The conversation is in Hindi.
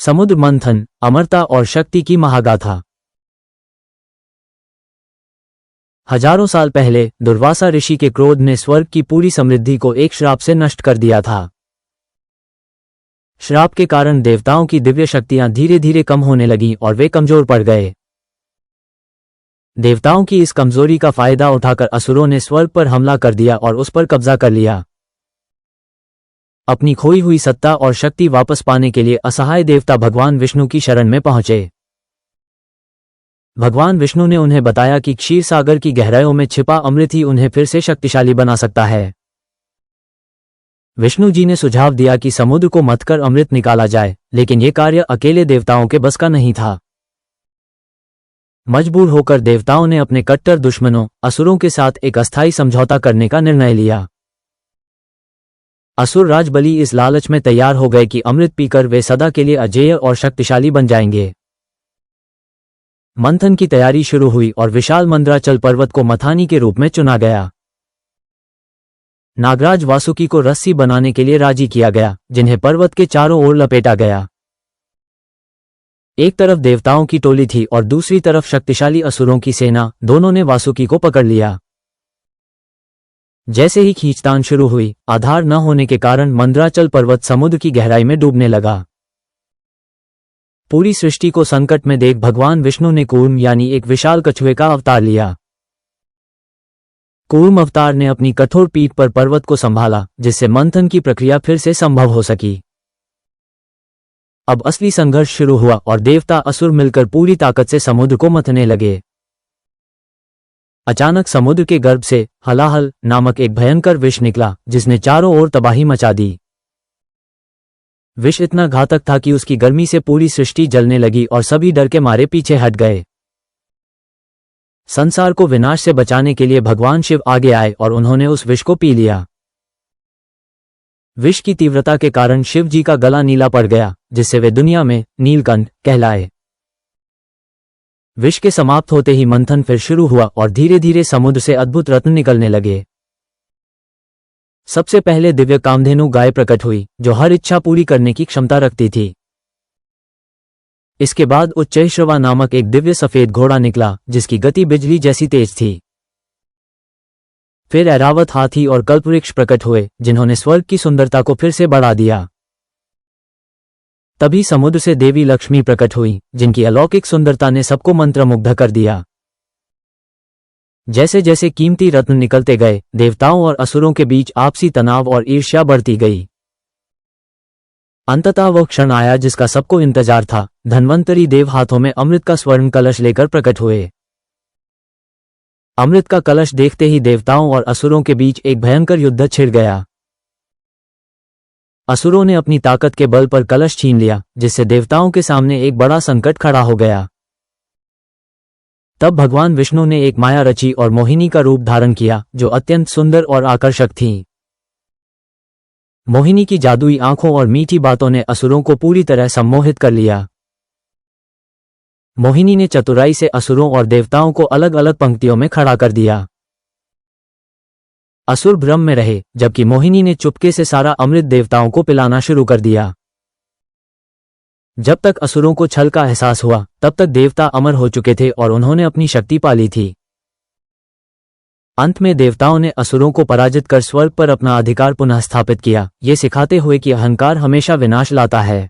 समुद्र मंथन, अमरता और शक्ति की महागाथा। हजारों साल पहले दुर्वासा ऋषि के क्रोध ने स्वर्ग की पूरी समृद्धि को एक श्राप से नष्ट कर दिया था। श्राप के कारण देवताओं की दिव्य शक्तियां धीरे धीरे कम होने लगीं और वे कमजोर पड़ गए। देवताओं की इस कमजोरी का फायदा उठाकर असुरों ने स्वर्ग पर हमला कर दिया और उस पर कब्जा कर लिया। अपनी खोई हुई सत्ता और शक्ति वापस पाने के लिए असहाय देवता भगवान विष्णु की शरण में पहुंचे। भगवान विष्णु ने उन्हें बताया कि क्षीर सागर की गहराइयों में छिपा अमृत ही उन्हें फिर से शक्तिशाली बना सकता है। विष्णु जी ने सुझाव दिया कि समुद्र को मथकर अमृत निकाला जाए, लेकिन यह कार्य अकेले देवताओं के बस का नहीं था। मजबूर होकर देवताओं ने अपने कट्टर दुश्मनों असुरों के साथ एक अस्थायी समझौता करने का निर्णय लिया। असुर राज बलि इस लालच में तैयार हो गए कि अमृत पीकर वे सदा के लिए अजेय और शक्तिशाली बन जाएंगे। मंथन की तैयारी शुरू हुई और विशाल मंदराचल पर्वत को मथानी के रूप में चुना गया। नागराज वासुकी को रस्सी बनाने के लिए राजी किया गया, जिन्हें पर्वत के चारों ओर लपेटा गया। एक तरफ देवताओं की टोली थी और दूसरी तरफ शक्तिशाली असुरों की सेना। दोनों ने वासुकी को पकड़ लिया। जैसे ही खींचतान शुरू हुई, आधार न होने के कारण मंदराचल पर्वत समुद्र की गहराई में डूबने लगा। पूरी सृष्टि को संकट में देख भगवान विष्णु ने कूर्म यानी एक विशाल कछुए का अवतार लिया। कूर्म अवतार ने अपनी कठोर पीठ पर पर्वत को संभाला, जिससे मंथन की प्रक्रिया फिर से संभव हो सकी। अब असली संघर्ष शुरू हुआ और देवता असुर मिलकर पूरी ताकत से समुद्र को मथने लगे। अचानक समुद्र के गर्भ से हलाहल नामक एक भयंकर विष निकला, जिसने चारों ओर तबाही मचा दी। विष इतना घातक था कि उसकी गर्मी से पूरी सृष्टि जलने लगी और सभी डर के मारे पीछे हट गए। संसार को विनाश से बचाने के लिए भगवान शिव आगे आए और उन्होंने उस विष को पी लिया। विष की तीव्रता के कारण शिव जी का गला नीला पड़ गया, जिससे वे दुनिया में नीलकंठ कहलाए। विष के समाप्त होते ही मंथन फिर शुरू हुआ और धीरे धीरे समुद्र से अद्भुत रत्न निकलने लगे। सबसे पहले दिव्य कामधेनु गाय प्रकट हुई, जो हर इच्छा पूरी करने की क्षमता रखती थी। इसके बाद उच्चैःश्रवा नामक एक दिव्य सफेद घोड़ा निकला, जिसकी गति बिजली जैसी तेज थी। फिर ऐरावत हाथी और कल्पवृक्ष प्रकट हुए, जिन्होंने स्वर्ग की सुंदरता को फिर से बढ़ा दिया। तभी समुद्र से देवी लक्ष्मी प्रकट हुई, जिनकी अलौकिक सुंदरता ने सबको मंत्रमुग्ध कर दिया। जैसे जैसे कीमती रत्न निकलते गए, देवताओं और असुरों के बीच आपसी तनाव और ईर्ष्या बढ़ती गई। अंततः वह क्षण आया जिसका सबको इंतजार था। धन्वंतरी देव हाथों में अमृत का स्वर्ण कलश लेकर प्रकट हुए। अमृत का कलश देखते ही देवताओं और असुरों के बीच एक भयंकर युद्ध छिड़ गया। असुरों ने अपनी ताकत के बल पर कलश छीन लिया, जिससे देवताओं के सामने एक बड़ा संकट खड़ा हो गया। तब भगवान विष्णु ने एक माया रची और मोहिनी का रूप धारण किया, जो अत्यंत सुंदर और आकर्षक थी। मोहिनी की जादुई आंखों और मीठी बातों ने असुरों को पूरी तरह सम्मोहित कर लिया। मोहिनी ने चतुराई से असुरों और देवताओं को अलग अलग पंक्तियों में खड़ा कर दिया। असुर भ्रम में रहे, जबकि मोहिनी ने चुपके से सारा अमृत देवताओं को पिलाना शुरू कर दिया। जब तक असुरों को छल का एहसास हुआ, तब तक देवता अमर हो चुके थे और उन्होंने अपनी शक्ति पा ली थी। अंत में देवताओं ने असुरों को पराजित कर स्वर्ग पर अपना अधिकार पुनः स्थापित किया, ये सिखाते हुए कि अहंकार हमेशा विनाश लाता है।